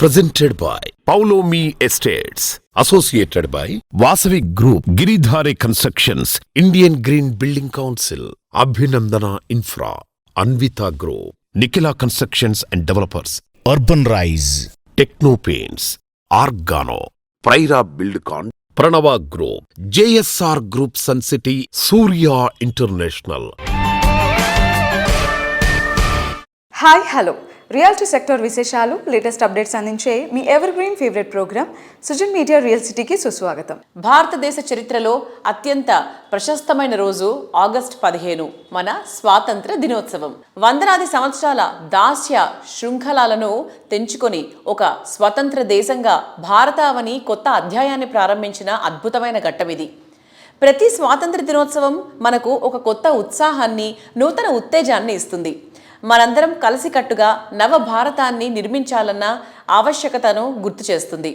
Presented by Paulomi Estates. Associated by Vasavi Group, Giridhare Constructions, Indian Green Building Council, Abhinandana Infra, Anvita Group, Nikila Constructions and Developers, Urban Rise, Techno Paints, Argano, Praira Buildcon, Pranava Group, JSR Group Sun City, Surya International. Hi hello reality sector విశేషాలు latest updates అందించే మీ evergreen favourite programme Sujan media real సిటీకి సుస్వాగతం. భారతదేశ చరిత్రలో అత్యంత ప్రశస్తమైన రోజు ఆగస్టు 15 మన స్వాతంత్ర దినోత్సవం. వందలాది సంవత్సరాల దాస్య శృంఖలాలను తెంచుకొని ఒక స్వతంత్ర దేశంగా భారతావని కొత్త అధ్యాయాన్ని ప్రారంభించిన అద్భుతమైన ఘట్టం ఇది. ప్రతి స్వాతంత్ర దినోత్సవం మనకు ఒక కొత్త ఉత్సాహాన్ని, నూతన ఉత్తేజాన్ని ఇస్తుంది. మనందరం కలిసికట్టుగా నవ భారతాన్ని నిర్మించాలన్న ఆవశ్యకతను గుర్తు చేస్తుంది.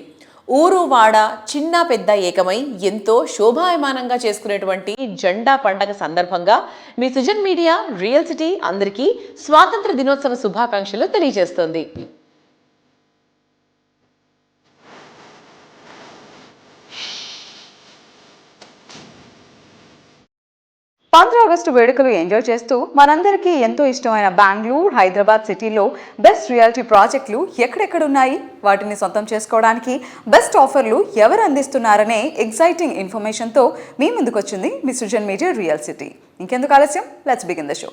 ఊరు వాడ చిన్న పెద్ద ఏకమై ఎంతో శోభాయమానంగా చేసుకునేటువంటి జెండా పండగ సందర్భంగా మీ సుజన్ మీడియా రియల్ సిటీ అందరికీ స్వాతంత్ర దినోత్సవ శుభాకాంక్షలు తెలియజేస్తోంది. 15 ఆగస్టు వేడుకలు ఎంజాయ్ చేస్తూ మనందరికీ ఎంతో ఇష్టమైన బెంగళూరు, హైదరాబాద్ సిటీలో బెస్ట్ రియాలిటీ ప్రాజెక్టులు ఎక్కడెక్కడున్నాయి, వాటిని సొంతం చేసుకోవడానికి బెస్ట్ ఆఫర్లు ఎవరు అందిస్తున్నారనే ఎగ్జైటింగ్ ఇన్ఫర్మేషన్తో మీ ముందుకు వచ్చింది మీ సుజన్ మీడియా రియల్ సిటీ. ఇంకెందుకు ఆలస్యం, let's begin the show.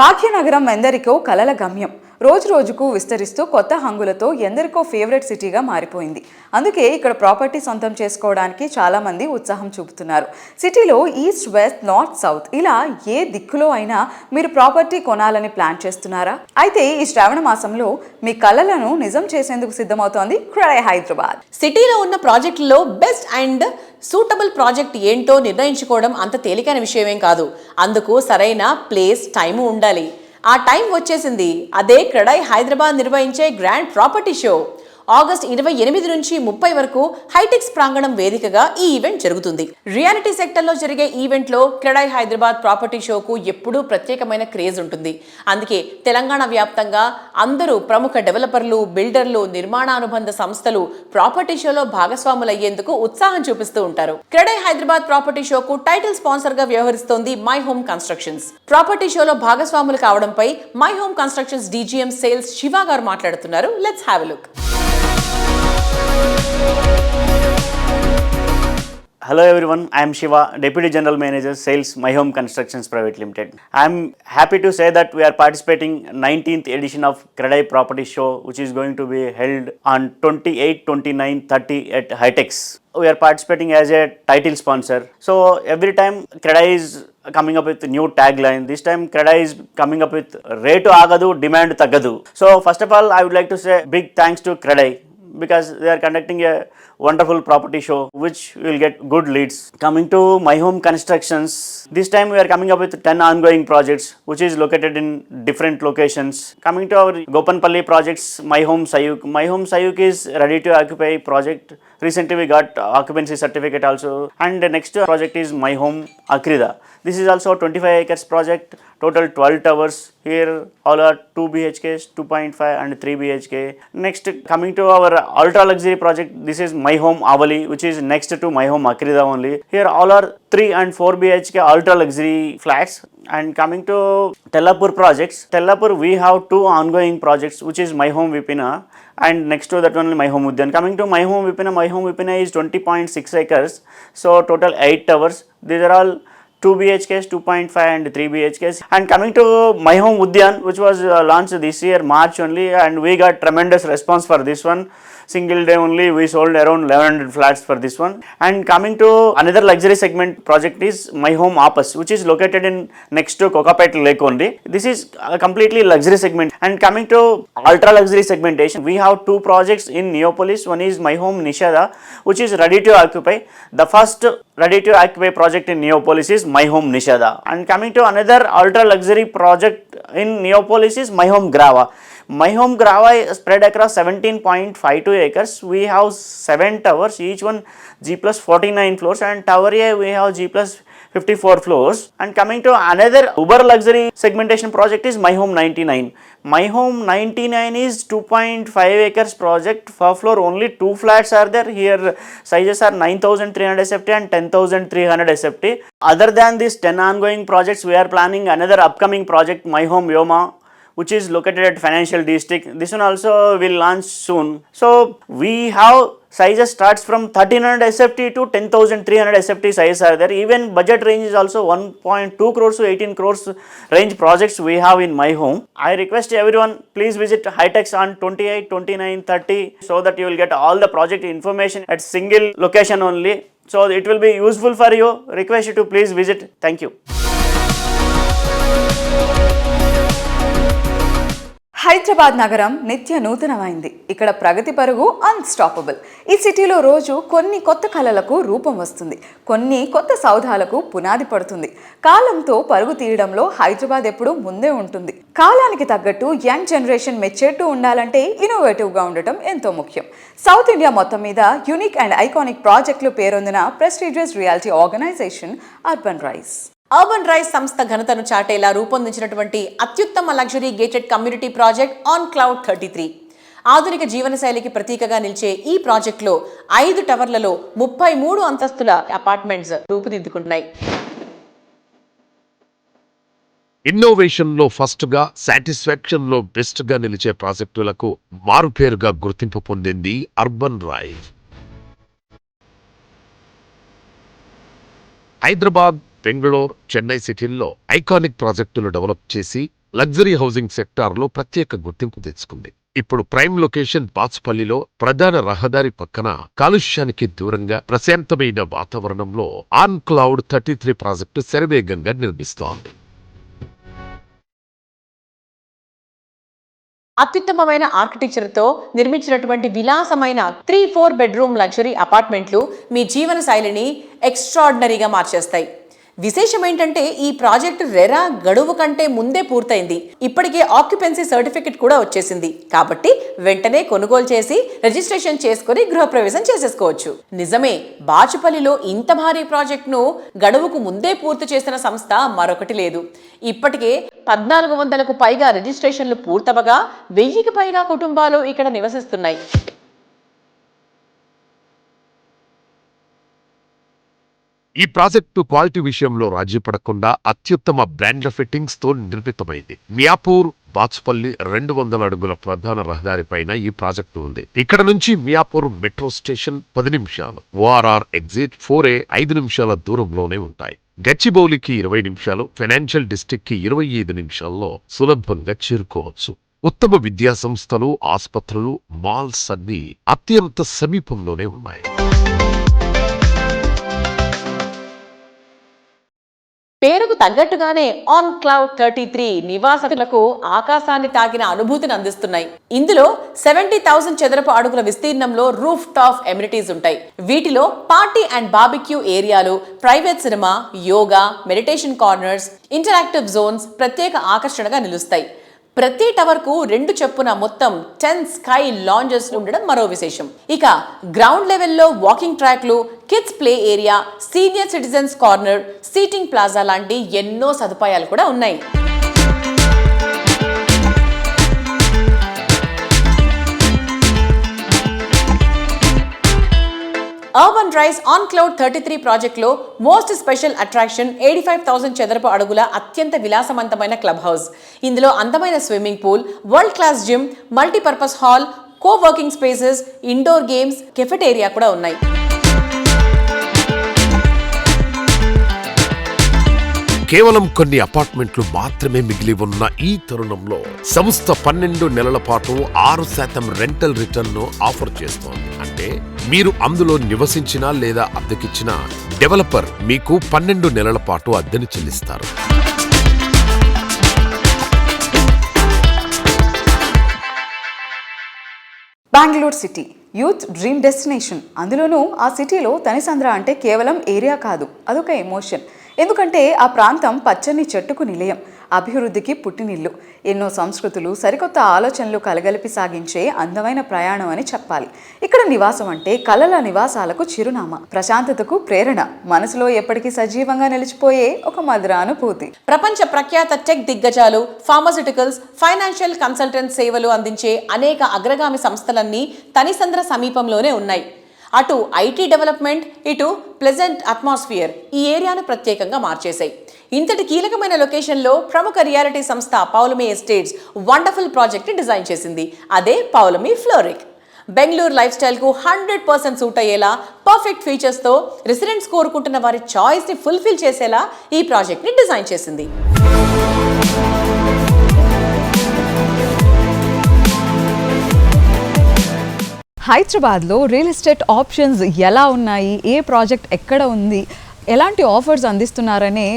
Bhagyanagaram ఎందరికో కలల గమ్యం. రోజు రోజుకు విస్తరిస్తూ కొత్త హంగులతో ఎందరికో ఫేవరెట్ సిటీగా మారిపోయింది. అందుకే ఇక్కడ ప్రాపర్టీ సొంతం చేసుకోవడానికి చాలామంది ఉత్సాహం చూపుతున్నారు. సిటీలో ఈస్ట్, వెస్ట్, నార్త్, సౌత్ ఇలా ఏ దిక్కులో అయినా మీరు ప్రాపర్టీ కొనాలని ప్లాన్ చేస్తున్నారా? అయితే ఈ శ్రావణ మాసంలో మీ కలలను నిజం చేసేందుకు సిద్ధమవుతోంది క్రెడై హైదరాబాద్. సిటీలో ఉన్న ప్రాజెక్టులలో బెస్ట్ అండ్ సూటబుల్ ప్రాజెక్ట్ ఏంటో నిర్ణయించుకోవడం అంత తేలికైన విషయమేం కాదు. అందుకు సరైన ప్లేస్, టైము ఉండాలి. ఆ టైం వచ్చేసింది. అదే క్రెడై హైదరాబాద్ నిర్వహించే గ్రాండ్ ప్రాపర్టీ షో. ఆగస్టు 28 నుంచి 30 వరకు హైటెక్స్ ప్రాంగణం వేదికగా ఈ ఈవెంట్ జరుగుతుంది. రియాలిటీ సెక్టర్లో జరిగే ఈవెంట్లో క్రెడై హైదరాబాద్ ప్రాపర్టీ షోకు ఎప్పుడూ ప్రత్యేకమైన క్రేజ్ ఉంటుంది. అందుకే తెలంగాణ వ్యాప్తంగా అందరూ ప్రముఖ డెవలపర్లు, బిల్డర్లు, నిర్మాణానుబంధ సంస్థలు ప్రాపర్టీ షోలో భాగస్వాములయ్యేందుకు ఉత్సాహం చూపిస్తూ ఉంటారు. క్రెడై హైదరాబాద్ ప్రాపర్టీ షోకు టైటిల్ స్పాన్సర్ గా వ్యవహరిస్తోంది మై హోమ్ కన్స్ట్రక్షన్స్. ప్రాపర్టీ షోలో భాగస్వాములు కావడంపై My Home Constructions DGM sales Siva గారు మాట్లాడుతున్నారు. Let's have a look. Hello everyone, I am Shiva, Deputy General Manager Sales, My Home Constructions Private Limited. I am happy to say that we are participating 19th edition of Credai Property Show, which is going to be held on 28, 29, 30 at Hitex. We are participating as a title sponsor. So every time Credai is coming up with a new tagline. This time Credai is coming up with Rate Agadu, Demand Tagadu. So first of all, I would like to say big thanks to Credai, because they are conducting a wonderful property show which will get good leads. Coming to My Home Constructions, this time we are coming up with 10 ongoing projects which is located in different locations. Coming to our Gopanpalli projects, My Home Sayuk. My Home Sayuk is ready to occupy project. Recently we got occupancy certificate also, and the next project is My Home Akrida. This is also 25 acres project, total 12 towers. Here all are 2 BHKs, 2.5 and 3 BHK. Next, coming to our ultra luxury project, this is My Home Avali, which is next to My Home Akrida only. Here all are 3 and 4 BHK ultra luxury flats. And coming to Tellapur projects, Tellapur we have 2 ongoing projects, which is My Home Vipina, and next to that one My Home Udyan. Coming to My Home Vipina is 20.6 acres, so total 8 towers. These are all 2 BHKs, 2.5 and 3 BHKs. And coming to My Home Udyan, which was launched this year March only, and we got tremendous response for this one. Single day only we sold around 1100 flats for this one. And coming to another luxury segment project is My Home Apas, which is located in next to Kokapet Lake only. This is a completely luxury segment. And coming to ultra luxury segmentation, we have 2 projects in Neopolis. One is My Home Nishada, which is ready to occupy. The first ready to occupy project in Neopolis is My Home Nishada. And coming to another ultra luxury project in Neopolis is My Home Grava. My Home Grava is spread across 17.52 acres. We have 7 towers, each one G plus 49 floors, and tower A we have G plus 54 floors. And coming to another uber luxury segmentation project is My Home 99. My Home 99 is 2.5 acres project. Per floor only 2 flats are there. Here sizes are 9,300 SFT and 10,300 SFT. Other than these 10 ongoing projects, we are planning another upcoming project, My Home Yoma, which is located at Financial District. This one also will launch soon. So we have sizes starts from 1300 SFT to 10,300 SFT sizes are there. Even budget range is also 1.2 crores to 18 crores range projects we have in My Home. I request everyone, please visit Hitex on 28, 29, 30 so that you will get all the project information at single location only. So it will be useful for you. Request you to please visit. Thank you. Hyderabad నగరం నిత్య నూతనమైంది. ఇక్కడ ప్రగతి పరుగు unstoppable. ఈ సిటీలో రోజు కొన్ని కొత్త కళలకు రూపం వస్తుంది, కొన్ని కొత్త సౌధాలకు పునాది పడుతుంది. కాలంతో పరుగు తీయడంలో హైదరాబాద్ ఎప్పుడూ ముందే ఉంటుంది. కాలానికి తగ్గట్టు యంగ్ జనరేషన్ మెచ్చేట్టు ఉండాలంటే ఇన్నోవేటివ్గా ఉండటం ఎంతో ముఖ్యం. సౌత్ ఇండియా మొత్తం మీద యూనిక్ అండ్ ఐకానిక్ ప్రాజెక్టులు పేరొందిన prestigious realty organisation Urban Rise. Urban Rise సంస్థ ఘనతను చాటేలా రూపొందించినటువంటి అత్యుత్తమ luxury gated community project on cloud 33. ఆధునిక జీవనశైలికి ప్రతీకగా నిలిచే ఈ ప్రాజెక్టులో 5 టవర్లలో 33 అంతస్తుల అపార్ట్మెంట్స్ రూపుదిద్దుకుంటున్నాయి. ఇన్నోవేషన్ లో ఫస్ట్ గా, సాటిస్ఫాక్షన్ లో బెస్ట్ గా నిలిచే ప్రాజెక్టులకు మారుపేరుగా గుర్తింపు పొందింది అర్బన్ రైజ్. హైదరాబాద్, బెంగళూరు, చెన్నై సిటీల్లో ఐకానిక్ ప్రాజెక్టులు డెవలప్ చేసి లగ్జరీ హౌసింగ్ సెక్టార్లో ప్రత్యేక గుర్తింపు తెచ్చుకుంది. ఇప్పుడు ప్రైమ్ లొకేషన్ బాచుపల్లిలో ప్రధాన రహదారి పక్కన కాలుష్యానికి దూరంగా ప్రశాంతమైన వాతావరణంలో ఆన్ క్లౌడ్ 33 ప్రాజెక్టు శరవేగంగా నిర్మిస్తోంది. అత్యుత్తమమైన ఆర్కిటెక్చర్తో నిర్మించినటువంటి విలాసమైన 3-4 బెడ్రూమ్ లగ్జరీ అపార్ట్మెంట్లు మీ జీవన శైలిని ఎక్స్ట్రాడినరీగా మార్చేస్తాయి. విశేషం ఏంటంటే ఈ ప్రాజెక్టు రెరా గడువు కంటే ముందే పూర్తయింది. ఇప్పటికే ఆక్యుపెన్సీ సర్టిఫికెట్ కూడా వచ్చేసింది. కాబట్టి వెంటనే కొనుగోలు చేసి రిజిస్ట్రేషన్ చేసుకుని గృహప్రవేశం చేసేసుకోవచ్చు. నిజమే, బాచుపల్లిలో ఇంత భారీ ప్రాజెక్టును గడువుకు ముందే పూర్తి చేసిన సంస్థ మరొకటి లేదు. ఇప్పటికే 1400కు పైగా రిజిస్ట్రేషన్లు పూర్తవగా 1000కి పైగా కుటుంబాలు ఇక్కడ నివసిస్తున్నాయి. ఈ ప్రాజెక్టు క్వాలిటీ విషయంలో రాజీ పడకుండా అత్యుత్తమ బ్రాండ్ల ఫిట్టింగ్స్ తో నిర్మితమైంది. మియాపూర్, బాచుపల్లి 200 అడుగుల ప్రధాన రహదారి పైన ఈ ప్రాజెక్టు ఉంది. ఇక్కడ నుంచి మియాపూర్ మెట్రో స్టేషన్ 10 నిమిషాలు, ఓఆర్ఆర్ ఎగ్జిట్ 4A 5 నిమిషాల దూరంలోనే ఉంటాయి. గచ్చిబౌలికి 20 నిమిషాలు, ఫైనాన్షియల్ డిస్ట్రిక్ట్ కి 25 నిమిషాల్లో సులభంగా చేరుకోవచ్చు. ఉత్తమ విద్యా సంస్థలు, ఆసుపత్రులు, మాల్స్ అన్ని అత్యంత సమీపంలోనే ఉన్నాయి. పేరుకు తగ్గట్టుగానే ఆన్ క్లౌడ్ 33 నివాసితులకు ఆకాశాన్ని తాకిన అనుభూతిని అందిస్తున్నాయి. ఇందులో 70,000 చదరపు అడుగుల విస్తీర్ణంలో రూఫ్ టాప్ ఎమ్యూనిటీస్ ఉంటాయి. వీటిలో పార్టీ అండ్ బార్బిక్యూ ఏరియాలు, private cinema, yoga, meditation corners, interactive zones ప్రత్యేక ఆకర్షణగా నిలుస్తాయి. ప్రతి టవర్ కు 2 చొప్పున మొత్తం 10 స్కై లాంజెస్ ఉండడం మరో విశేషం. ఇక గ్రౌండ్ లెవెల్లో వాకింగ్ ట్రాక్లు, kids play area, senior citizens corner, seating plaza లాంటి ఎన్నో సదుపాయాలు కూడా ఉన్నాయి. అర్బన్ రైజ్ ఆన్ క్లౌడ్ 33 ప్రాజెక్టులో మోస్ట్ స్పెషల్ అట్రాక్షన్ 85,000 చదరపు అడుగుల అత్యంత విలాసవంతమైన క్లబ్ హౌస్. ఇందులో అందమైన swimming pool, world class gym, multipurpose hall, co working spaces, indoor games, cafeteria కూడా ఉన్నాయి. కేవలం కొన్ని అపార్ట్మెంట్లు మాత్రమే మిగిలి ఉన్న ఈ తరుణంలో సంస్థ 12 నెలల పాటు 6% రెంటల్ రిటర్న్ ను ఆఫర్ చేస్తోంది. అంటే మీరు అందులో నివసించినా లేదా అద్దెకిచ్చినా డెవలపర్ మీకు 12 నెలల పాటు అద్దెను చెల్లిస్తారు. Bengaluru city youth dream destination. అందులోనూ ఆ సిటీలో తనిసంద్ర అంటే కేవలం ఏరియా కాదు, అదొక ఎమోషన్. ఎందుకంటే ఆ ప్రాంతం పచ్చని చెట్టుకు నిలయం. అభివృద్ధికి పుట్టినిల్లు. ఎన్నో సంస్కృతులు, సరికొత్త ఆలోచనలు కలగలిపి సాగించే అందమైన ప్రయాణం అని చెప్పాలి. ఇక్కడ నివాసం అంటే కలల నివాసాలకు చిరునామా, ప్రశాంతతకు ప్రేరణ, మనసులో ఎప్పటికీ సజీవంగా నిలిచిపోయే ఒక మధురానుభూతి. ప్రపంచ ప్రఖ్యాత టెక్ దిగ్గజాలు, ఫార్మాస్యూటికల్స్, ఫైనాన్షియల్ కన్సల్టెంట్ సేవలు అందించే అనేక అగ్రగామి సంస్థలన్నీ తనిసంద్ర సమీపంలోనే ఉన్నాయి. అటు ఐటీ డెవలప్మెంట్, ఇటు ప్లెజెంట్ అట్మాస్ఫియర్ ఈ ఏరియాను ప్రత్యేకంగా మార్చేశాయి. ఇంతటి కీలకమైన లొకేషన్లో ప్రముఖ రియాలిటీ సంస్థ పౌలమీ ఎస్టేట్స్ వండర్ఫుల్ ప్రాజెక్ట్ని డిజైన్ చేసింది. అదే పౌలమీ ఫ్లోరిక్. బెంగళూరు లైఫ్ స్టైల్కు 100% సూట్ అయ్యేలా, పర్ఫెక్ట్ ఫీచర్స్తో రెసిడెంట్స్ కోరుకుంటున్న వారి చాయిస్ని ఫుల్ఫిల్ చేసేలా ఈ ప్రాజెక్ట్ని డిజైన్ చేసింది. హైదరాబాద్లో రియల్ ఎస్టేట్ ఆప్షన్స్ ఎలా ఉన్నాయి, ఏ ప్రాజెక్ట్ ఎక్కడ ఉంది, ఎలాంటి ఆఫర్స్ అందిస్తున్నారనే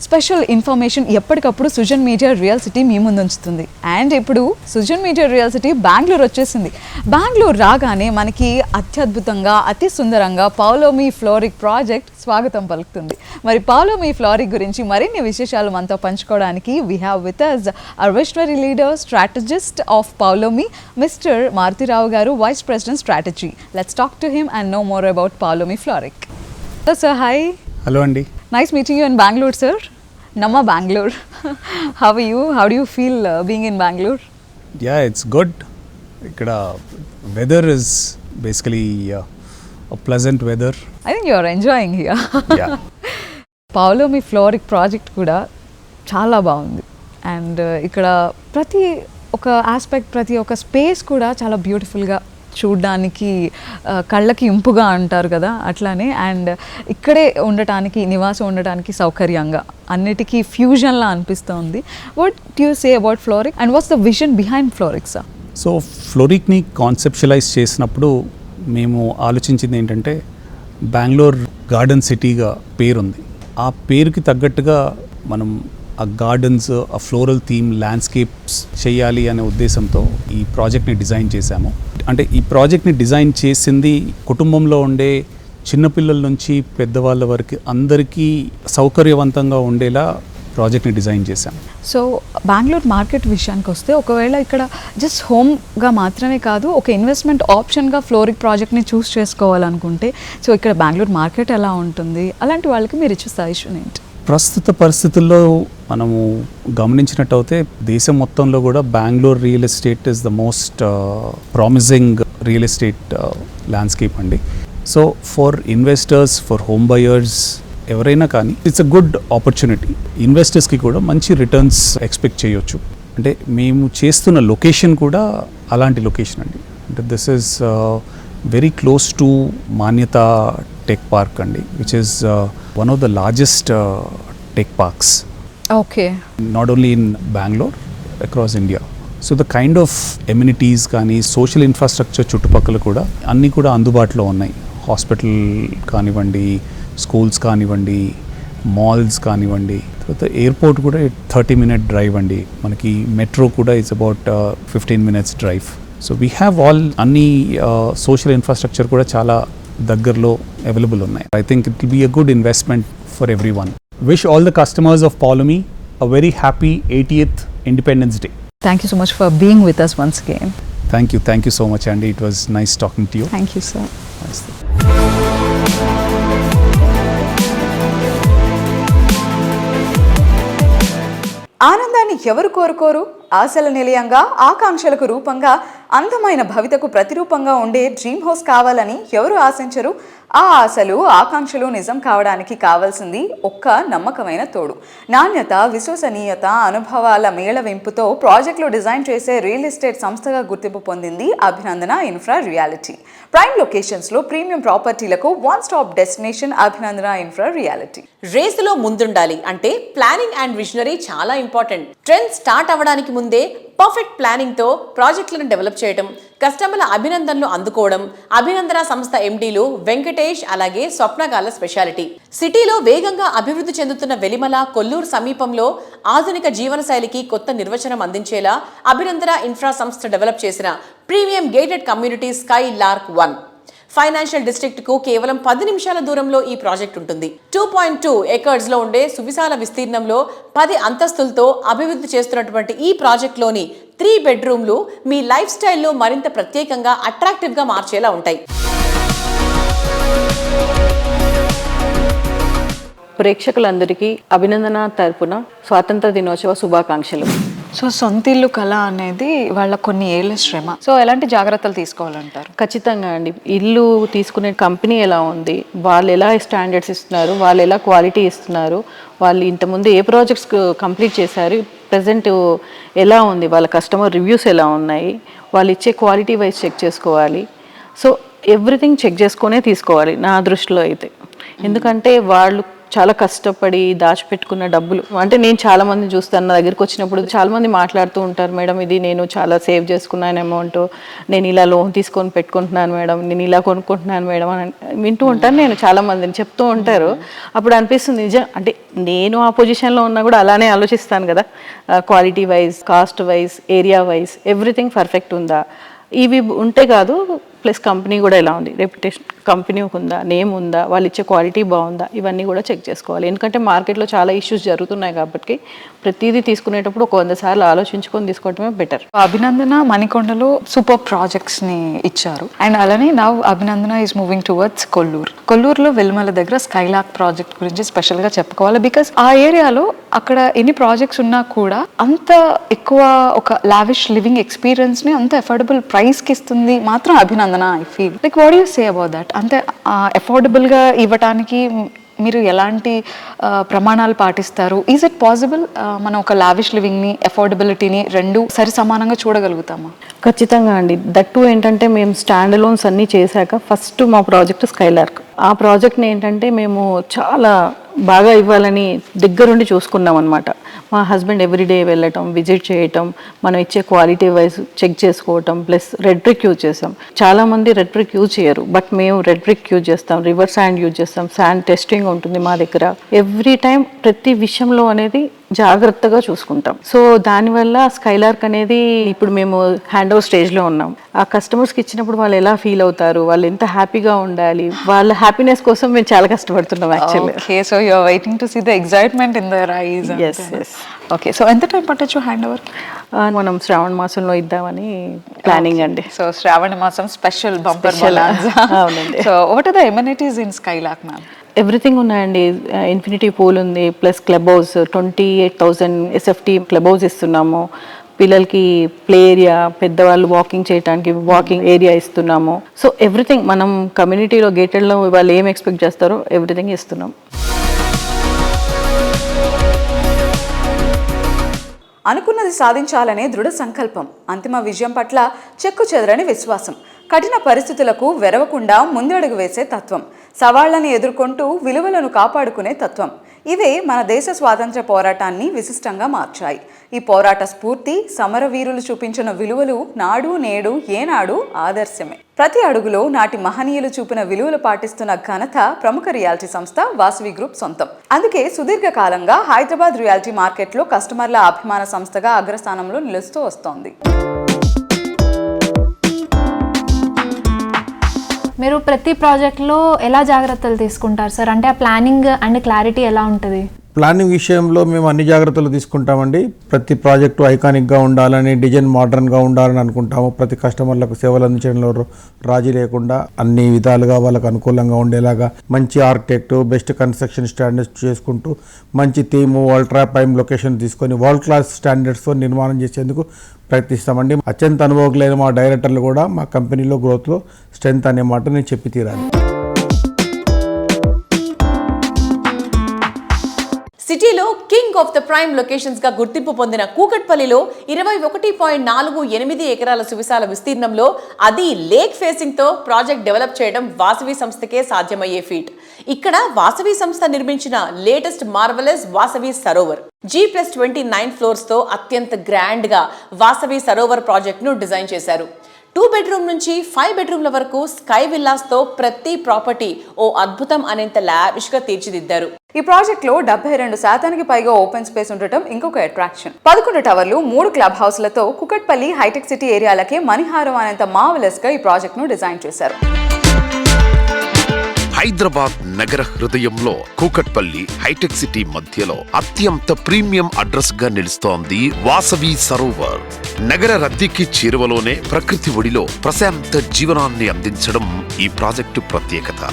స్పెషల్ ఇన్ఫర్మేషన్ ఎప్పటికప్పుడు సుజన్ మీడియా రియల్ సిటీ మీ ముందు ఉంచుతుంది. అండ్ ఇప్పుడు Sujan media real city Bengaluru వచ్చేసింది. బెంగళూరు రాగానే మనకి అత్యద్భుతంగా, అతి సుందరంగా పౌలోమీ ఫ్లోరిక్ ప్రాజెక్ట్ స్వాగతం పలుకుతుంది. మరి పౌలోమీ ఫ్లోరిక్ గురించి మరిన్ని విశేషాలు మనతో పంచుకోవడానికి we have with us our visionary leader, strategist of Paulomi, mister Maruthirao గారు, vice president strategy. Let's talk to him and know more about Paulomi Floric. Hello sir, hi. Hello అండి. Nice meeting you in Bangalore, sir. Namma Bangalore. How are you? How do you feel being in Bangalore? Yeah, it's good. Ikkada weather is basically a pleasant weather. I think you're enjoying here. Yeah. Paulomi Floric project కూడా చాలా బాగుంది. And ఇక్కడ ప్రతి ఒక aspect, ప్రతి ఒక్క space కూడా చాలా బ్యూటిఫుల్గా, చూడ్డానికి కళ్ళకి ఇంపుగా అంటారు కదా, అట్లానే. అండ్ ఇక్కడే ఉండటానికి, నివాసం ఉండటానికి సౌకర్యంగా, అన్నిటికీ ఫ్యూజన్లా అనిపిస్తుంది. What do you say about Floric and what's the vision behind Floric, sir? So ఫ్లోరిక్ని కాన్సెప్షువలైజ్ చేసినప్పుడు మేము ఆలోచించింది ఏంటంటే, బెంగళూరు గార్డెన్ సిటీగా పేరుంది. ఆ పేరుకి తగ్గట్టుగా మనం ఆ గార్డెన్స్, ఆ ఫ్లోరల్ థీమ్, ల్యాండ్స్కేప్స్ చేయాలి అనే ఉద్దేశంతో ఈ ప్రాజెక్ట్ని డిజైన్ చేశాము. అంటే ఈ ప్రాజెక్ట్ని డిజైన్ చేసింది కుటుంబంలో ఉండే చిన్నపిల్లల నుంచి పెద్దవాళ్ళ వరకు అందరికీ సౌకర్యవంతంగా ఉండేలా ప్రాజెక్ట్ని డిజైన్ చేశాం. సో బెంగళూరు మార్కెట్ విషయానికి వస్తే, ఒకవేళ ఇక్కడ జస్ట్ హోమ్గా మాత్రమే కాదు, ఒక ఇన్వెస్ట్మెంట్ ఆప్షన్గా ఫ్లోరిక్ ప్రాజెక్ట్ని చూస్ చేసుకోవాలనుకుంటే, సో ఇక్కడ బెంగళూరు మార్కెట్ ఎలా ఉంటుంది, అలాంటి వాళ్ళకి మీరు ఇచ్చే సజెషన్ ఏంటి? ప్రస్తుత పరిస్థితుల్లో మనము గమనించినట్టయితే దేశం మొత్తంలో కూడా Bengaluru real estate is the most promising real estate landscape అండి. So for investors, for home buyers, ఎవరైనా కానీ ఇట్స్ అ గుడ్ ఆపర్చునిటీ. ఇన్వెస్టర్స్కి కూడా మంచి రిటర్న్స్ ఎక్స్పెక్ట్ చేయొచ్చు. అంటే మేము చేస్తున్న లొకేషన్ కూడా అలాంటి లొకేషన్ అండి. అంటే this is very close to Manyata tech park అండి, which is one of the largest tech parks. Okay. Not only in Bangalore, across India. So the kind of amenities కానీ సోషల్ ఇన్ఫ్రాస్ట్రక్చర్ చుట్టుపక్కల కూడా అన్నీ కూడా అందుబాటులో ఉన్నాయి. హాస్పిటల్ కానివ్వండి, స్కూల్స్ కానివ్వండి, మాల్స్ కానివ్వండి, తర్వాత ఎయిర్పోర్ట్ కూడా 30-minute డ్రైవ్ అండి. మనకి మెట్రో కూడా it's about 15 minutes drive. So we have all అన్ని సోషల్ ఇన్ఫ్రాస్ట్రక్చర్ కూడా చాలా దగ్గరలో అవైలబుల్ ఉన్నాయి. I think it will be a good investment for everyone. Wish all the customers of Paulomi a very happy 80th Independence Day. Thank you so much for being with us once again. Thank you so much, Andy. It was nice talking to you. Thank you, sir. Nice. ఆనందాన్ని ఎవరు కోరుకోరు? ఆశల నిలయంగా, ఆకాంక్షలకు రూపంగా, అందమైన భవితకు ప్రతిరూపంగా ఉండే డ్రీమ్ హౌస్ కావాలని ఎవరు ఆశించరు? ఆ ఆశలు, ఆకాంక్షలు నిజం కావడానికి కావాల్సింది ఒక్క నమ్మకమైన తోడు. నాణ్యత, విశ్వసనీయత, అనుభవాల మేళవింపుతో ప్రాజెక్టులు డిజైన్ చేసే రియల్ ఎస్టేట్ సంస్థగా గుర్తింపు పొందింది అభినందన ఇన్ఫ్రా రియాలిటీ. ప్రైమ్ లొకేషన్స్లో ప్రీమియం ప్రాపర్టీలకు one stop destination Abhinandana infra reality. రేసులో ముందుండాలి అంటే ప్లానింగ్ అండ్ విజనరీ చాలా ఇంపార్టెంట్. ట్రెండ్ స్టార్ట్ అవ్వడానికి ముందే పర్ఫెక్ట్ ప్లానింగ్తో ప్రాజెక్టులను డెవలప్ చేయడం, కస్టమర్ల అభినందనలు అందుకోవడం అభినందన సంస్థ ఎండీలు వెంకటేష్ అలాగే స్వప్నగాల స్పెషాలిటీ. సిటీలో వేగంగా అభివృద్ధి చెందుతున్న వెలిమల, కొల్లూరు సమీపంలో ఆధునిక జీవనశైలికి కొత్త నిర్వచనం అందించేలా అభినందన ఇన్ఫ్రా సంస్థ డెవలప్ చేసిన premium gated community sky lark 1. Financial district కు కేవలం 10 నిమిషాల దూరంలో ఈ ప్రాజెక్ట్ ఉంటుంది. 2.2 ఎకర్స్ లో ఉండే సువిశాల విస్తీర్ణంలో 10 అంతస్తులతో అభివృద్ధి చేస్తున్నటువంటి ఈ ప్రాజెక్ట్ లోని 3 బెడ్రూమ్లు మీ లైఫ్ స్టైల్లో మరింత ప్రత్యేకంగా అట్రాక్టివ్ గా మార్చేలా ఉంటాయి. ప్రేక్షకులందరికీ అభినందన తరపున స్వాతంత్ర దినోత్సవ శుభాకాంక్షలు. సో సొంత ఇల్లు కళ అనేది వాళ్ళ కొన్ని ఏళ్ళ శ్రమ. సో ఎలాంటి జాగ్రత్తలు తీసుకోవాలంటారు? ఖచ్చితంగా అండి. ఇల్లు తీసుకునే కంపెనీ ఎలా ఉంది, వాళ్ళు ఎలా స్టాండర్డ్స్ ఇస్తున్నారు, వాళ్ళు ఎలా క్వాలిటీ ఇస్తున్నారు, వాళ్ళు ఇంతకుముందు ఏ ప్రాజెక్ట్స్ కంప్లీట్ చేశారు, ప్రజెంట్ ఎలా ఉంది, వాళ్ళ కస్టమర్ రివ్యూస్ ఎలా ఉన్నాయి, వాళ్ళు ఇచ్చే క్వాలిటీ వైజ్ చెక్ చేసుకోవాలి. సో ఎవ్రీథింగ్ చెక్ చేసుకునే తీసుకోవాలి నా దృష్టిలో అయితే. ఎందుకంటే వాళ్ళు చాలా కష్టపడి దాచిపెట్టుకున్న డబ్బులు, అంటే నేను చాలా మంది చూస్తాను, నా దగ్గరికి వచ్చినప్పుడు చాలా మంది మాట్లాడుతూ ఉంటారు, మేడం ఇది నేను చాలా సేవ్ చేసుకున్నాను అమౌంట్, నేను ఇలా లోన్ తీసుకొని పెట్టుకుంటున్నాను మేడం, నేను ఇలా కొనుక్కుంటున్నాను మేడం అని వింటూ ఉంటాను. నేను చాలా మందిని చెప్తూ ఉంటారు. అప్పుడు అనిపిస్తుంది నిజం, అంటే నేను ఆ పొజిషన్లో ఉన్నా కూడా అలానే ఆలోచిస్తాను కదా, quality wise, cost wise, area wise everything perfect ఉందా, ఇవి ఉంటే కాదు. ప్లస్ కంపెనీ కూడా ఎలా ఉంది, రెప్యుటేషన్ కంపెనీ ఉందా, నేమ్ ఉందా, వాళ్ళు ఇచ్చే క్వాలిటీ బాగుందా, ఇవన్నీ కూడా చెక్ చేసుకోవాలి. ఎందుకంటే మార్కెట్లో చాలా ఇష్యూస్ జరుగుతున్నాయి కాబట్టి ప్రతిదీ తీసుకునేటప్పుడు 100 సార్లు ఆలోచించుకొని తీసుకోవడమే బెటర్. అభినందన మణికొండలో సూపర్ ప్రాజెక్ట్స్ని ఇచ్చారు. అండ్ అలానే now Abhinandana is moving towards Kollur. కొల్లూరులో వెల్మల దగ్గర స్కైలాక్ ప్రాజెక్ట్ గురించి స్పెషల్గా చెప్పుకోవాలి. బికాస్ ఆ ఏరియాలో అక్కడ ఎన్ని ప్రాజెక్ట్స్ ఉన్నా కూడా అంత ఎక్కువ ఒక లావిష్ లివింగ్ ఎక్స్పీరియన్స్ని అంత అఫోర్డబుల్ ప్రైస్కి ఇస్తుంది మాత్రం అభినందన. I feel like what you say about that? అంతే అఫోర్డబుల్గా ఇవ్వటానికి మీరు ఎలాంటి ప్రమాణాలు పాటిస్తారు? ఈజ్ ఇట్ పాసిబుల్ మనం ఒక లావిష్ లివింగ్ని, అఫోర్డబిలిటీని రెండు సరి సమానంగా చూడగలుగుతామా? ఖచ్చితంగా అండి. దట్టు ఏంటంటే మేము స్టాండ్ అలోన్స్ అన్నీ చేశాక ఫస్ట్ మా ప్రాజెక్ట్ స్కైలార్క్. ఆ ప్రాజెక్ట్ని ఏంటంటే మేము చాలా బాగా ఇవ్వాలని దగ్గరుండి చూసుకున్నాం అనమాట. మా హస్బెండ్ ఎవ్రీడే వెళ్ళటం, విజిట్ చేయటం, మనం ఇచ్చే క్వాలిటీ వైజ్ చెక్ చేసుకోవటం, ప్లస్ రెడ్ బ్రిక్ యూజ్ చేస్తాం. చాలామంది రెడ్ బ్రిక్ యూజ్ చేయరు, బట్ మేము రెడ్ బ్రిక్ యూజ్ చేస్తాం, రివర్ శాండ్ యూజ్ చేస్తాం, శాండ్ టెస్టింగ్ ఉంటుంది మా దగ్గర. ఎవ్రీ టైం ప్రతి విషయంలో అనేది జాగ్రత్తగా చూసుకుంటాం. సో దానివల్ల స్కైలార్క్ అనేది ఇప్పుడు మేము హ్యాండ్ ఓవర్ స్టేజ్లో ఉన్నాం. ఆ కస్టమర్స్కి ఇచ్చినప్పుడు వాళ్ళు ఎలా ఫీల్ అవుతారు, వాళ్ళు ఎంత హ్యాపీగా ఉండాలి, వాళ్ళ హ్యాపీనెస్ కోసం మేము చాలా కష్టపడుతున్నాం actually. Okay, so you are waiting to see the excitement in their eyes. yes. Okay, so ఎంత టైం పట్టొచ్చు హ్యాండ్ ఓవర్? మనం శ్రావణ మాసంలో ఇద్దామని ప్లానింగ్ అండి. సో శ్రావణ మాసం స్పెషల్ బంపర్. అవునండి. So what are the amenities in Skylark ma'am? Everything ఉన్నాయండి. ఇన్ఫినిటీ పూల్ ఉంది, plus club house 28,000 SFT club house ఇస్తున్నాము. పిల్లలకి ప్లే ఏరియా, పెద్దవాళ్ళు వాకింగ్ చేయడానికి వాకింగ్ ఏరియా ఇస్తున్నాము. సో ఎవ్రీథింగ్ మనం కమ్యూనిటీలో గేటెడ్లో వాళ్ళు ఏం ఎక్స్పెక్ట్ చేస్తారో ఎవ్రీథింగ్ ఇస్తున్నాం. అనుకున్నది సాధించాలనే దృఢ సంకల్పం, అంతిమ విజయం పట్ల చెక్కు చెదరని విశ్వాసం, కఠిన పరిస్థితులకు వెరవకుండా ముందడుగు వేసే తత్వం, సవాళ్లను ఎదుర్కొంటూ విలువలను కాపాడుకునే తత్వం, ఇవే మన దేశ స్వాతంత్ర్య పోరాటాన్ని విశిష్టంగా మార్చాయి. ఈ పోరాట స్ఫూర్తి, సమరవీరులు చూపించిన విలువలు నాడు నేడు ఏనాడు ఆదర్శమే. ప్రతి అడుగులో నాటి మహనీయులు చూపిన విలువలు పాటిస్తున్న ఘనత ప్రముఖ రియాలిటీ సంస్థ వాసవి గ్రూప్ సొంతం. అందుకే సుదీర్ఘకాలంగా హైదరాబాద్ రియాలిటీ మార్కెట్లో కస్టమర్ల అభిమాన సంస్థగా అగ్రస్థానంలో నిలుస్తూ వస్తోంది. మీరు ప్రతి ప్రాజెక్ట్లో ఎలా జాగ్రత్తలు తీసుకుంటారు సార్? అంటే ఆ ప్లానింగ్ అండ్ క్లారిటీ ఎలా ఉంటుంది? ప్లానింగ్ విషయంలో మేము అన్ని జాగ్రత్తలు తీసుకుంటామండి. ప్రతి ప్రాజెక్టు ఐకానిక్గా ఉండాలని, డిజైన్ మోడర్న్గా ఉండాలని అనుకుంటాము. ప్రతి కస్టమర్లకు సేవలు అందించడంలో రాజీ లేకుండా అన్ని విధాలుగా వాళ్ళకు అనుకూలంగా ఉండేలాగా మంచి ఆర్కిటెక్ట్, బెస్ట్ కన్స్ట్రక్షన్ స్టాండర్డ్స్ చేసుకుంటూ మంచి థీము, అల్ట్రా ప్రైమ్ లొకేషన్ తీసుకొని వరల్డ్ క్లాస్ స్టాండర్డ్స్తో నిర్మాణం చేసేందుకు ప్రయత్నిస్తామండి. అత్యంత అనుభవజ్ఞులైన మా డైరెక్టర్లు కూడా మా కంపెనీలో గ్రోత్లో స్ట్రెంత్ అనే మాట నేను చెప్పి తీరాలి. సిటీలో king of the prime locations గా గుర్తింపు పొందిన కూకట్పల్లిలో 21.48 ఎకరాల సువిశాల విస్తీర్ణంలో, అది లేక్ ఫేసింగ్ తో ప్రాజెక్ట్ డెవలప్ చేయడం వాసవి సంస్థకే సాధ్యమయ్యే ఫీట్. ఇక్కడ వాసవి సంస్థ నిర్మించిన latest marvellous Vasavi Sarovar G+29 floors తో అత్యంత గ్రాండ్ గా వాసవి సరోవర్ ప్రాజెక్ట్ ను డిజైన్ చేశారు. 2 బెడ్రూమ్ నుంచి 5 బెడ్రూమ్ల వరకు స్కై విల్లాస్ తో ప్రతి ప్రాపర్టీ ఓ అద్భుతం అనేంత లావిష్ గా తీర్చిదిద్దారు. ఈ ప్రాజెక్ట్ లో 72% పైగా ఓపెన్ స్పేస్ ఉండటం ఇంకొక అట్రాక్షన్. 11 టవర్లు, 3 క్లబ్ హౌస్లతో కుకట్పల్లి హైటెక్ సిటీ ఏరియాలకే మణిహారం అనేంత మార్వెలస్ గా ఈ ప్రాజెక్ట్ ను డిజైన్ చేశారు. హైదరాబాద్ నగర హృదయంలో కూకట్పల్లి హైటెక్ సిటీ మధ్యలో అత్యంత ప్రీమియం అడ్రస్ గా నిలుస్తోంది వాసవి సరోవర్. నగర రద్దీకి చేరువలోనే ప్రకృతి ఒడిలో ప్రశాంత జీవనాన్ని అందించడం ఈ ప్రాజెక్టు ప్రత్యేకత.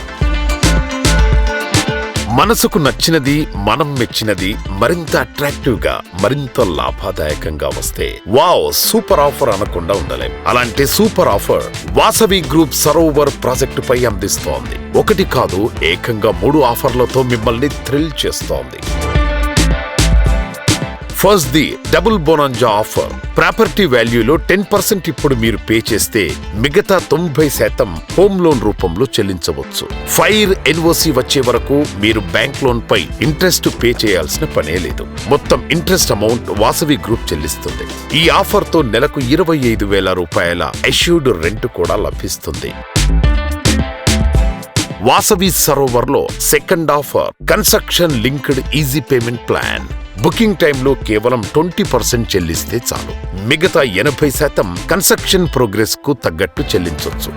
మనసుకు నచ్చినది, మనం మెచ్చినది మరింత అట్రాక్టివ్ గా, మరింత లాభదాయకంగా వస్తే వావ్ సూపర్ ఆఫర్ అనకుండా ఉండలేం. అలాంటి super offer Vasavi group Sarovar project పై అందిస్తోంది. ఒకటి కాదు, ఏకంగా 3 ఆఫర్లతో మిమ్మల్ని థ్రిల్ చేస్తోంది. First the double bonanza offer. Property వాల్యూలో 10% ఇప్పుడు మీరు పే చేస్తే మిగతా 90% హోమ్ లోన్ రూపంలో చెల్లించవచ్చు. ఫైర్ ఎన్ఓసి వచ్చే వరకు మీరు బ్యాంక్ లోన్ పై ఇంట్రెస్ట్ పే చేయాల్సిన పనే లేదు. మొత్తం ఇంట్రెస్ట్ అమౌంట్ వాసవి గ్రూప్ చెల్లిస్తుంది. ఈ ఆఫర్ తో నెలకు 25,000 రూపాయల అష్యూర్డ్ రెంట్ కూడా లభిస్తుంది. వాసవి సరోవర్ లో second offer construction linked easy payment plan. Booking టైంలో కేవలం 20% చెల్లిస్తే చాలు. మిగతా 80% కన్స్ట్రక్షన్ ప్రోగ్రెస్ కు తగ్గట్టు చెల్లించొచ్చు.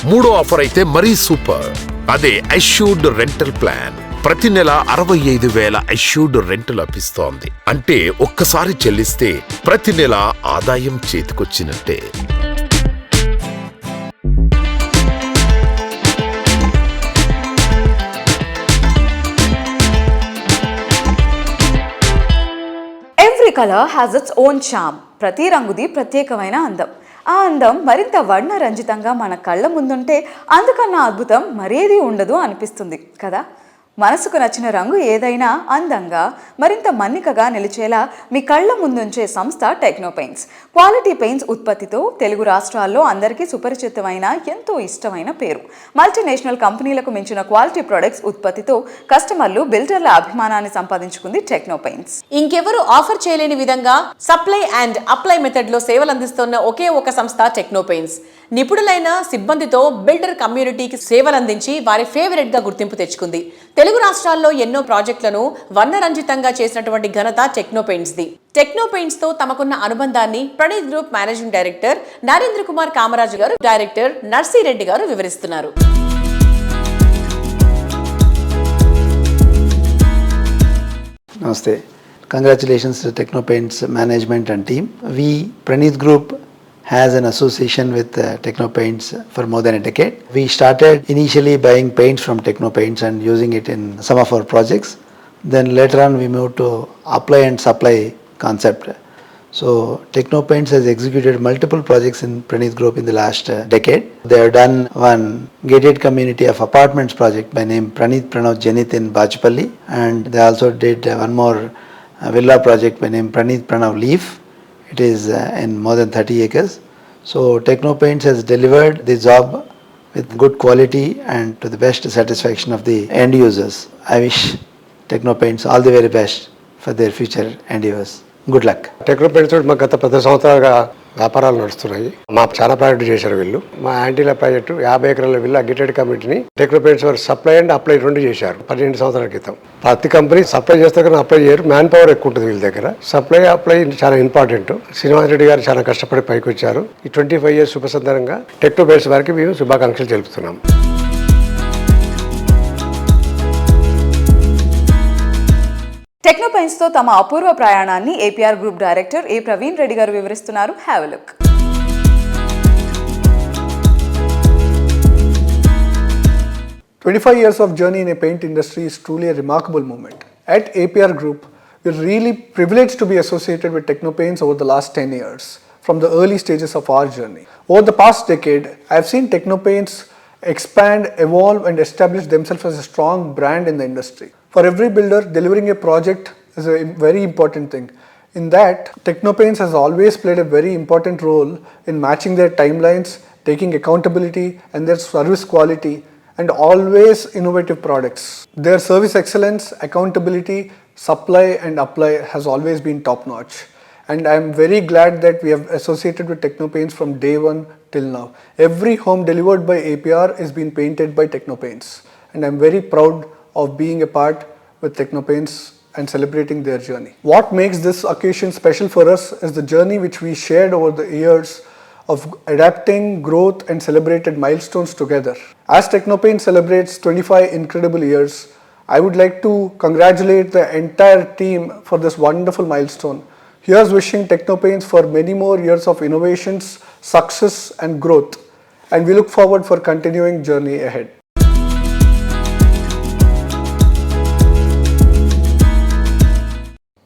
3వ ఆఫర్ అయితే మరీ సూపర్. అదే అష్యూర్డ్ రెంటల్ ప్లాన్. ప్రతి నెల 65,000 అష్యూర్డ్ రెంట్ లభిస్తోంది. అంటే ఒక్కసారి చెల్లిస్తే ప్రతి నెల ఆదాయం చేతికొచ్చినట్టే. Every colour has its own charm. ప్రతి రంగుది ప్రత్యేకమైన అందం. ఆ అందం మరింత వర్ణరంజితంగా మన కళ్ళ ముందుంటే అందుకన్నా అద్భుతం మరేది ఉండదు అనిపిస్తుంది కదా. మనసుకు నచ్చిన రంగు ఏదైనా అందంగా, మరింత మన్నికగా నిలిచేలా మీ కళ్ళ ముందుంచే సంస్థ టెక్నో పెయింట్స్. క్వాలిటీ పెయింట్స్ ఉత్పత్తితో తెలుగు రాష్ట్రాల్లో అందరికీ సుపరిచితమైన, ఎంతో ఇష్టమైన పేరు. మల్టీనేషనల్ కంపెనీలకు మించిన క్వాలిటీ ప్రొడక్ట్స్ ఉత్పత్తితో కస్టమర్లు, బిల్డర్ల అభిమానాన్ని సంపాదించుకుంది టెక్నో పెయింట్స్. ఇంకెవరు ఆఫర్ చేయలేని విధంగా సప్లై అండ్ అప్లై మెథడ్ లో సేవలు అందిస్తున్న ఒకే ఒక సంస్థ టెక్నో పెయింట్స్. నిపుణులైన సిబ్బందితో బిల్డర్ కమ్యూనిటీకి సేవలందించి వారి ఫేవరెట్ గా గుర్తింపు తెచ్చుకుంది. తెలుగు రాష్ట్రాల్లో ఎన్నో ప్రాజెక్టులను వర్ణరంజితంగా చేసినటువంటి ఘనత techno paints the. Techno paints తో తమకున్న అనుబంధాన్ని Praneeth group managing director Narendra Kumar Kamaraju గారు, డైరెక్టర్ నర్సిరెడ్డి గారు వివరిస్తున్నారు. Namaste. Congratulations to Techno Paints management and team. We, Pranith Group, has an association with Techno Paints for more than a decade. We started initially buying paints from Techno Paints and using it in some of our projects. Then later on we moved to apply and supply concept. So Techno Paints has executed multiple projects in Pranith Group in the last decade. They have done one gated community of apartments project by name Pranith Pranav Janith in Bachpalli, and they also did one more villa project by name Pranith Pranav Leaf. It is in more than 30 acres. So Techno Paints has delivered the job with good quality and to the best satisfaction of the end users. I wish Techno Paints all the very best for their future endeavors. Good luck. Techno paints తోటి మాకు గత 10 సంవత్సరాలుగా వ్యాపారాలు నడుస్తున్నాయి. మాకు చాలా project చేశారు వీళ్ళు. మా యాంటీల ప్రాజెక్టు 50 ఎకరాల విల్లా గేటెడ్ కమిటీని టెక్నో పెయింట్స్ వారు సప్లై అండ్ అప్లై 2 చేశారు 12 సంవత్సరాల క్రితం. ప్రతి కంపెనీ సప్లై చేస్తే కానీ అప్లై చేయరు. మ్యాన్ పవర్ ఎక్కువ ఉంటుంది వీళ్ళ దగ్గర. సప్లై అప్లై చాలా ఇంపార్టెంట్. శ్రీనివాస్ రెడ్డి గారు చాలా కష్టపడి పైకి వచ్చారు. ఈ 25 years శుభసందరంగా టెక్నో పెయింట్స్ వారికి మేము శుభాకాంక్షలు తెలుపుతున్నాం. టెక్నో పెయింట్స్ తో తమ అపూర్వ ప్రయాణాన్ని ఏపీఆర్ గ్రూప్ డైరెక్టర్ ఏ ప్రవీణ్ రెడ్డి గారు వివరిస్తున్నారు. Have a look. 25 years of journey in a paint industry is truly a remarkable moment. At APR Group, we're really privileged to be associated with Techno Paints over the last 10 years, from the early stages of our journey. Over the past decade, I've seen Techno Paints expand, evolve and establish themselves as a strong brand in the industry. For every builder, delivering a project is a very important thing. In that, Techno Paints has always played a very important role in matching their timelines, taking accountability and their service quality, and always innovative products. Their service excellence, accountability, supply and apply has always been top notch. And I am very glad that we have associated with Techno Paints from day one till now. Every home delivered by APR is being painted by Techno Paints, and I am very proud of being a part with Techno Paints and celebrating their journey. What makes this occasion special for us is the journey which we shared over the years of adapting growth and celebrated milestones together. As Technopaint celebrates 25 incredible years, I would like to congratulate the entire team for this wonderful milestone. Here's wishing Technopaints for many more years of innovations, success and growth. And we look forward for continuing journey ahead.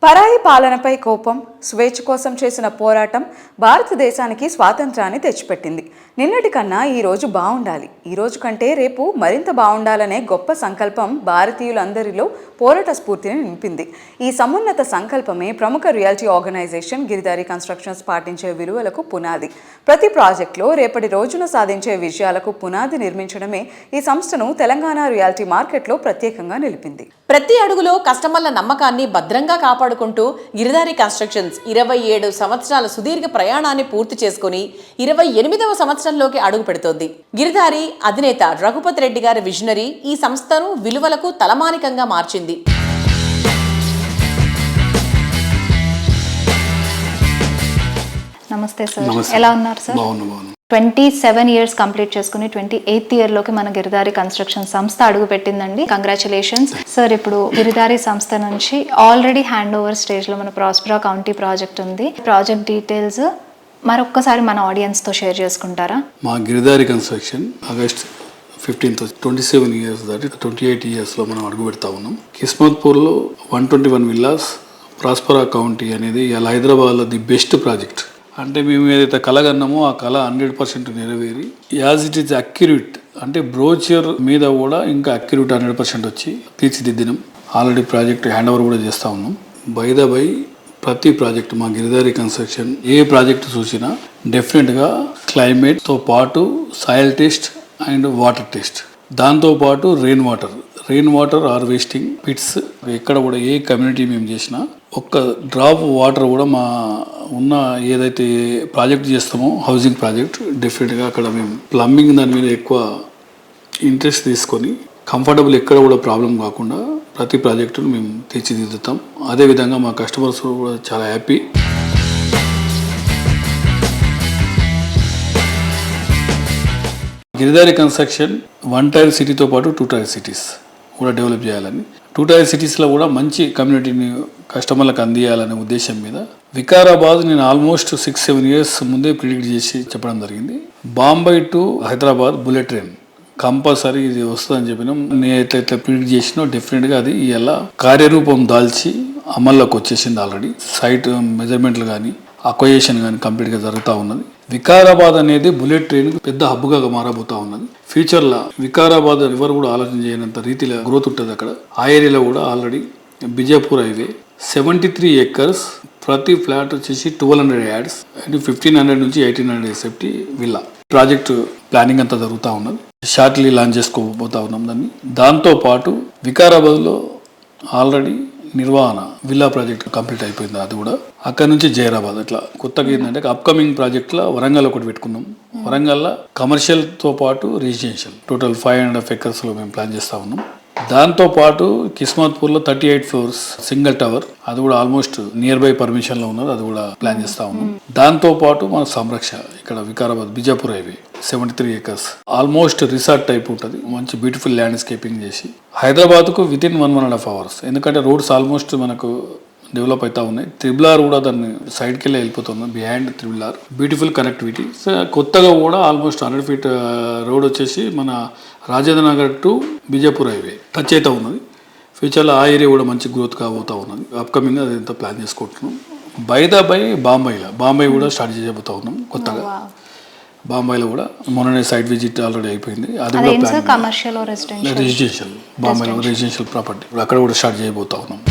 పరాయి పాలనపై కోపం, స్వేచ్ఛ కోసం చేసిన పోరాటం భారతదేశానికి స్వాతంత్రాన్ని తెచ్చిపెట్టింది. నిన్నటి కన్నా ఈరోజు బాగుండాలి, ఈరోజు కంటే రేపు మరింత బాగుండాలనే గొప్ప సంకల్పం భారతీయులందరిలో పోరాట స్ఫూర్తిని నింపింది. ఈ సమున్నత సంకల్పమే ప్రముఖ రియాలిటీ ఆర్గనైజేషన్ గిరిధారి కన్స్ట్రక్షన్స్ పాటించే విలువలకు పునాది. ప్రతి ప్రాజెక్టులో రేపటి రోజున సాధించే విజయాలకు పునాది నిర్మించడమే ఈ సంస్థను తెలంగాణ రియాలిటీ మార్కెట్లో ప్రత్యేకంగా నిలిపింది. ప్రతి అడుగులో కస్టమర్ల నమ్మకాన్ని భద్రంగా కాపాడుకుంటూ గిరిధారి కన్స్ట్రక్షన్స్ 27 సంవత్సరాల సుదీర్ఘ ప్రయాణాన్ని పూర్తి చేసుకుని 28వ సంవత్సరంలోకి అడుగు పెడుతోంది. గిరిధారి అధినేత రఘుపతి రెడ్డి గారి విజనరీ ఈ సంస్థను విలువలకు తలమానికంగా మార్చింది. నమస్తే సార్, ఎలా ఉన్నారు సార్? 27 ఇయర్స్ కంప్లీట్ చేసుకుని 28th ఇయర్లోకి మన గిరిధారి కన్స్ట్రక్షన్ సంస్థ అడుగు పెట్టిందండి. Congratulations sir. ఇప్పుడు గిరిధారి సంస్థ నుంచి ఆల్రెడీ హ్యాండ్ ఓవర్ స్టేజ్లో మన ప్రాస్పరా కౌంటీ ప్రాజెక్ట్ ఉంది. ప్రాజెక్ట్ డీటెయిల్స్ మరొక్కసారి మన ఆడియన్స్తో షేర్ చేసుకుంటారా? మా Giridhari construction August 15th 27 years దాటి 28 ఇయర్స్లో మనం అడుగు పెడతా ఉన్నాం. కిస్మత్పూర్లో 121 విల్లాస్, ప్రాస్పరా కౌంటీ అనేది ఇలా హైదరాబాద్లో ది బెస్ట్ ప్రాజెక్ట్. అంటే మేము ఏదైతే కలగన్నామో ఆ కళ 100% నెరవేరి యాజ్ ఇట్ ఈజ్ అక్యురేట్, అంటే బ్రోచర్ మీద కూడా ఇంకా అక్యురేట్ 100% వచ్చి తీర్చిదిద్దినాం. ఆల్రెడీ ప్రాజెక్ట్ హ్యాండ్ ఓవర్ కూడా చేస్తూ ఉన్నాం. బై ప్రతి ప్రాజెక్ట్ మా గిరిధారి కన్స్ట్రక్షన్ ఏ ప్రాజెక్ట్ చూసినా డెఫినెట్గా క్లైమేట్తో పాటు soil test and water test, దాంతోపాటు రెయిన్ వాటర్ హార్వెస్టింగ్ పిట్స్. ఎక్కడ కూడా ఏ కమ్యూనిటీ మేము చేసినా ఒక్క డ్రాప్ వాటర్ కూడా మా ఉన్న ఏదైతే ప్రాజెక్ట్ చేస్తామో హౌసింగ్ ప్రాజెక్ట్, డెఫినెట్గా అక్కడ మేము ప్లంబింగ్ దాని మీద ఎక్కువ ఇంట్రెస్ట్ తీసుకొని కంఫర్టబుల్ ఎక్కడ కూడా ప్రాబ్లం కాకుండా ప్రతి ప్రాజెక్టును మేము తీర్చిదిద్దుతాం. అదేవిధంగా మా కస్టమర్స్ కూడా చాలా హ్యాపీ. గిరిధారి కన్స్ట్రక్షన్ 1 టైర్ సిటీతో పాటు 2 టైర్ సిటీస్ కూడా డెవలప్ చేయాలని, 2 టైర్ సిటీస్లో కూడా మంచి కమ్యూనిటీని కస్టమర్లకు అందియాలనే ఉద్దేశం మీద వికారాబాద్ నేను ఆల్మోస్ట్ 6-7 ఇయర్స్ ముందే ప్రిడిక్ట్ చేసి చెప్పడం జరిగింది. Bombay to Hyderabad bullet train compulsory ఇది వస్తుందని చెప్పినాం. నేనైతే ప్రిడిక్ట్ చేసినా డెఫినెట్గా అది ఇలా కార్యరూపం దాల్చి అమల్లోకి వచ్చేసింది. ఆల్రెడీ సైట్ మెజర్మెంట్లు కానీ అక్వైజేషన్ కానీ కంప్లీట్గా జరుగుతూ ఉన్నది. వికారాబాద్ అనేది బుల్లెట్ ట్రైన్ పెద్ద హబ్గా మారబోతా ఉన్నది. ఫ్యూచర్లో వికారాబాద్ ఎవరు కూడా ఆలోచన చేయనంత రీతిలో గ్రోత్ ఉంటుంది అక్కడ. ఆ ఏరియాలో కూడా ఆల్రెడీ బిజాపూర్ హైవే 73 acres, ప్రతి ఫ్లాట్ వచ్చేసి 1200 యార్డ్స్ అండ్ 1500 నుంచి 1800 ఎస్ఎఫ్టీ విల్లా ప్రాజెక్టు ప్లానింగ్ అంతా జరుగుతూ ఉన్నది. షార్ట్లీ లాంచ్ చేసుకోబోతా ఉన్నాం దాన్ని. దాంతోపాటు వికారాబాద్లో ఆల్రెడీ నిర్వహణ విల్లా ప్రాజెక్ట్ కంప్లీట్ అయిపోయింది. అది కూడా అక్కడ నుంచి జైరాబాద్ అట్లా కొత్తగా ఏంటంటే అప్కమింగ్ ప్రాజెక్ట్లో వరంగల్ ఒకటి పెట్టుకున్నాం. వరంగల్లో కమర్షియల్తో పాటు రెసిడెన్షియల్ టోటల్ 5.5 acresలో మేము ప్లాన్ చేస్తూ ఉన్నాం. దాంతోపాటు కిస్మత్పూర్లో 38 floors సింగిల్ టవర్, అది కూడా ఆల్మోస్ట్ నియర్ బై పర్మిషన్లో ఉన్నది, అది కూడా ప్లాన్ చేస్తూ ఉన్నాం. దాంతోపాటు మన సంరక్ష ఇక్కడ Vikarabad Bijapur highway 73 acres almost resort type ఉంటుంది. మంచి బ్యూటిఫుల్ ల్యాండ్స్కేపింగ్ చేసి హైదరాబాద్కు వితిన్ 1.5 hours, ఎందుకంటే రోడ్స్ ఆల్మోస్ట్ మనకు డెవలప్ అవుతా ఉన్నాయి. త్రిబుల్ కూడా దాన్ని సైడ్కి వెళ్ళి వెళ్ళిపోతుంది, behind triple beautiful connectivity. So కొత్తగా కూడా ఆల్మోస్ట్ 100 feet రోడ్ వచ్చేసి మన Rajendra Nagar to Bijapur highway touch అవుతూ ఉన్నది. ఫ్యూచర్లో ఆ ఏరియా కూడా మంచి గ్రోత్ కాబోతూ ఉన్నది. అప్కమింగ్ అదంతా ప్లాన్ చేసుకుంటున్నాం. బై బాంబే కూడా స్టార్ట్ చేయబోతా ఉన్నాం కొత్తగా. బాంబేలో కూడా మొన్ననే సైట్ విజిట్ ఆల్రెడీ అయిపోయింది. అది కూడా కమర్షియల్ రెసిడెన్షియల్ బాంబేలో రెసిడెన్షియల్ ప్రాపర్టీ అక్కడ కూడా స్టార్ట్ చేయబోతా ఉన్నాం.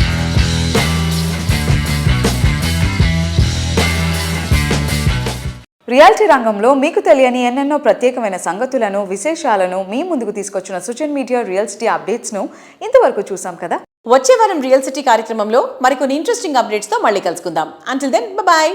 రియాలిటీ రంగంలో మీకు తెలియని ఎన్నెన్నో ప్రత్యేకమైన సంగతులను, విశేషాలను మీ ముందుకు తీసుకొచ్చిన సుజన్ మీడియా రియల్ సిటీ అప్డేట్స్ను ఇంతవరకు చూసాం కదా. వచ్చే వారం రియల్ సిటీ కార్యక్రమంలో మరికొన్ని ఇంట్రెస్టింగ్ అప్డేట్స్తో మళ్ళీ కలుసుకుందాం. Until then bye.